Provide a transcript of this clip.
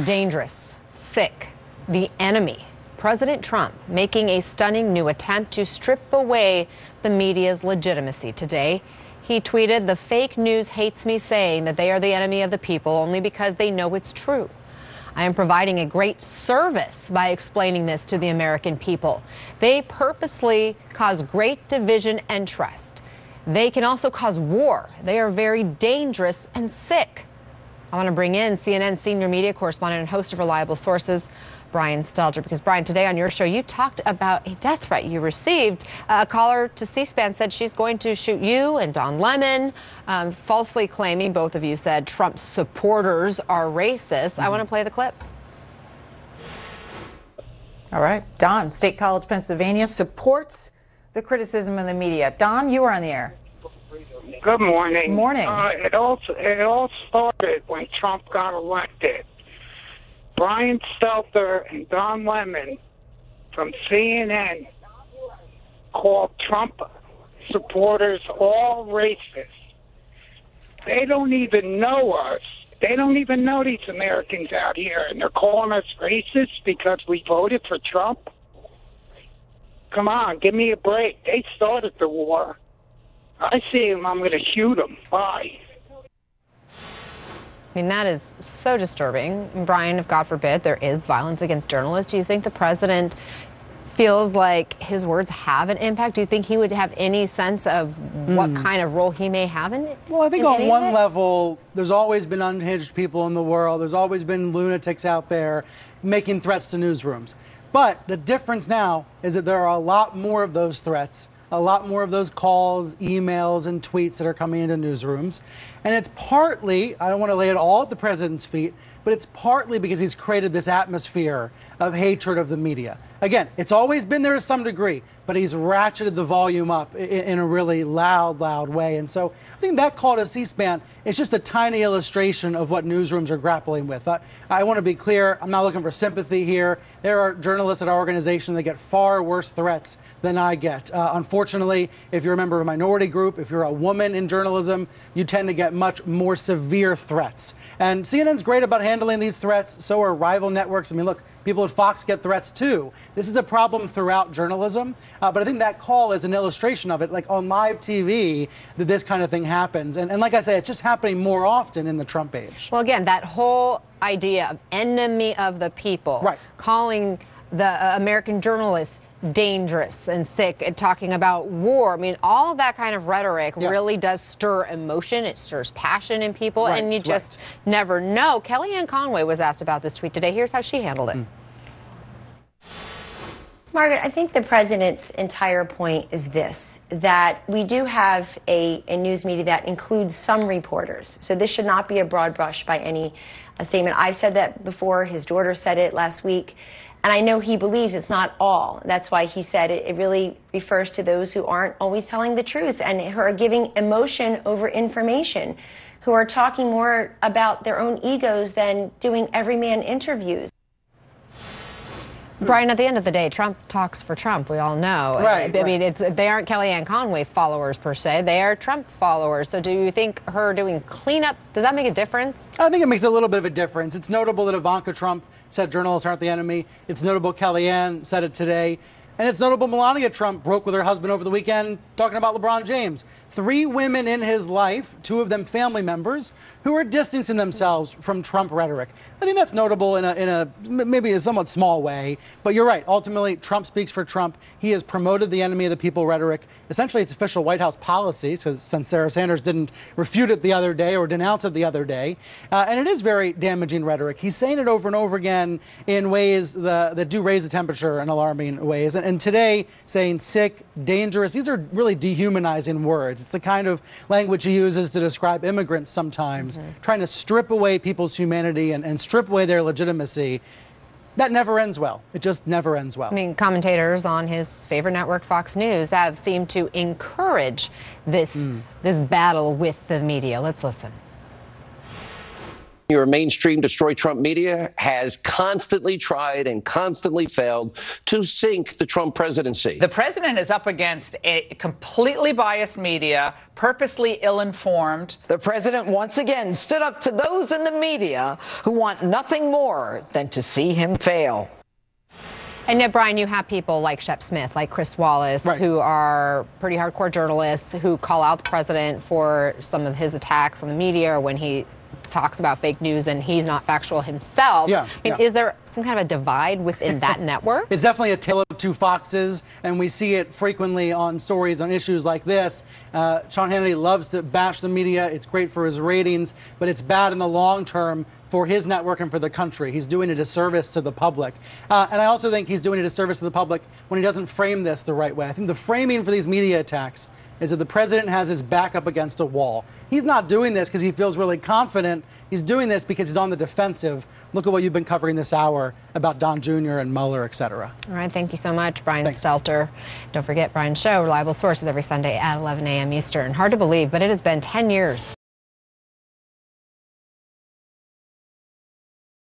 Dangerous, sick, the enemy. President Trump making a stunning new attempt to strip away the media's legitimacy today. He tweeted, "The fake news hates me saying that they are the enemy of the people only because they know it's true. I am providing a great service by explaining this to the American people. They purposely cause great division and trust. They can also cause war. They are very dangerous and sick." I want to bring in CNN senior media correspondent and host of Reliable Sources, Brian Stelter, because Brian, today on your show, you talked about a death threat you received. A caller to C-SPAN said she's going to shoot you and Don Lemon, falsely claiming, both of you said, Trump supporters are racist. I want to play the clip. All right. Don, State College, Pennsylvania, supports the criticism of the media. Don, you are on the air. Good morning. Morning. It all started when Trump got elected. Brian Stelter and Don Lemon from CNN called Trump supporters all racist. They don't even know us. They don't even know these Americans out here, and they're calling us racist because we voted for Trump? Come on, give me a break. They started the war. I see him, I'm going to shoot him. Bye. I mean, that is so disturbing. Brian, if God forbid there is violence against journalists, do you think the president feels like his words have an impact? Do you think he would have any sense of what kind of role he may have in it? Well, I think on one level, there's always been unhinged people in the world. There's always been lunatics out there making threats to newsrooms. But the difference now is that there are a lot more of those threats, a lot more of those calls, emails, and tweets that are coming into newsrooms. And it's partly, I don't want to lay it all at the president's feet, but it's partly because he's created this atmosphere of hatred of the media. Again, it's always been there to some degree, but he's ratcheted the volume up in a really loud way. And so I think that call to C-SPAN is just a tiny illustration of what newsrooms are grappling with. I want to be clear, I'm not looking for sympathy here. There are journalists at our organization that get far worse threats than I get. Unfortunately, if you're a member of a minority group, if you're a woman in journalism, you tend to get much more severe threats. And CNN's great about handling these threats. So are rival networks. I mean, look, people at Fox get threats too. This is a problem throughout journalism. But I think that call is an illustration of it. Like on live TV, that this kind of thing happens. And like I say, it's just happening more often in the Trump age. Well, again, that whole idea of enemy of the people, right, calling the American journalists dangerous and sick, and talking about war. I mean, all of that kind of rhetoric really does stir emotion. It stirs passion in people, and you just never know. Kellyanne Conway was asked about this tweet today. Here's how she handled it. Margaret, I think the president's entire point is this, that we do have a news media that includes some reporters. So this should not be a broad brush by any statement. I've said that before. His daughter said it last week. And I know he believes it's not all. That's why he said it really refers to those who aren't always telling the truth and who are giving emotion over information, who are talking more about their own egos than doing everyman interviews. Brian, at the end of the day, Trump talks for Trump, we all know. Right, I mean, they aren't Kellyanne Conway followers per se, they are Trump followers. So do you think her doing cleanup, does that make a difference? I think it makes a little bit of a difference. It's notable that Ivanka Trump said journalists aren't the enemy. It's notable Kellyanne said it today. And it's notable Melania Trump broke with her husband over the weekend talking about LeBron James. 3 women in his life, 2 of them family members, who are distancing themselves from Trump rhetoric. I think that's notable in a maybe a somewhat small way. But you're right. Ultimately, Trump speaks for Trump. He has promoted the enemy of the people rhetoric. Essentially, it's official White House policy, since Sarah Sanders didn't refute it the other day or denounce it the other day. And it is very damaging rhetoric. He's saying it over and over again in ways that do raise the temperature in alarming ways. And today, saying sick, dangerous, these are really dehumanizing words. It's the kind of language he uses to describe immigrants sometimes, trying to strip away people's humanity and strip away their legitimacy. That never ends well. It just never ends well. I mean, commentators on his favorite network, Fox News, have seemed to encourage this battle with the media. Let's listen. Your mainstream destroy Trump media has constantly tried and constantly failed to sink the Trump presidency. The president is up against a completely biased media, purposely ill-informed. The president once again stood up to those in the media who want nothing more than to see him fail. And yet, Brian, you have people like Shep Smith, like Chris Wallace, right, who are pretty hardcore journalists who call out the president for some of his attacks on the media or when he talks about fake news and he's not factual himself. Yeah, I mean, is there some kind of a divide within that network? It's definitely a tale of two foxes, and we see it frequently on stories on issues like this. Sean Hannity loves to bash the media. It's great for his ratings, but it's bad in the long term for his network and for the country. He's doing a disservice to the public. And I also think he's doing a disservice to the public when he doesn't frame this the right way. I think the framing for these media attacks is that the president has his back up against a wall. He's not doing this because he feels really confident. He's doing this because he's on the defensive. Look at what you've been covering this hour about Don Jr. and Mueller, et cetera. All right, thank you so much, Brian Thanks. Stelter. Don't forget Brian's show, Reliable Sources, every Sunday at 11 a.m. Eastern. Hard to believe, but it has been 10 years